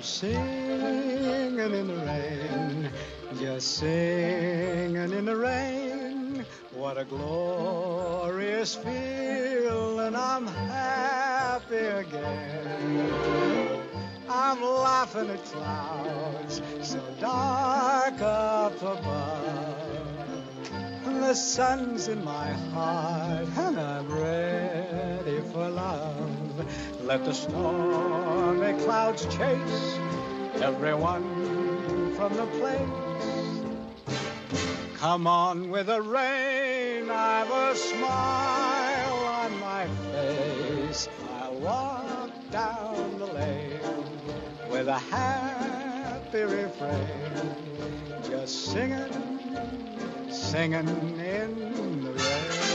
singing in the rain, just singing in the rain. What a glorious feeling, I'm happy again. I'm laughing at clouds so dark up above. The sun's in my heart and I'm ready for love. Let the stormy clouds chase everyone from the place. Come on with the rain, I've a smile on my face. I'll walk down the lane with a happy refrain, just singing, singing in the rain.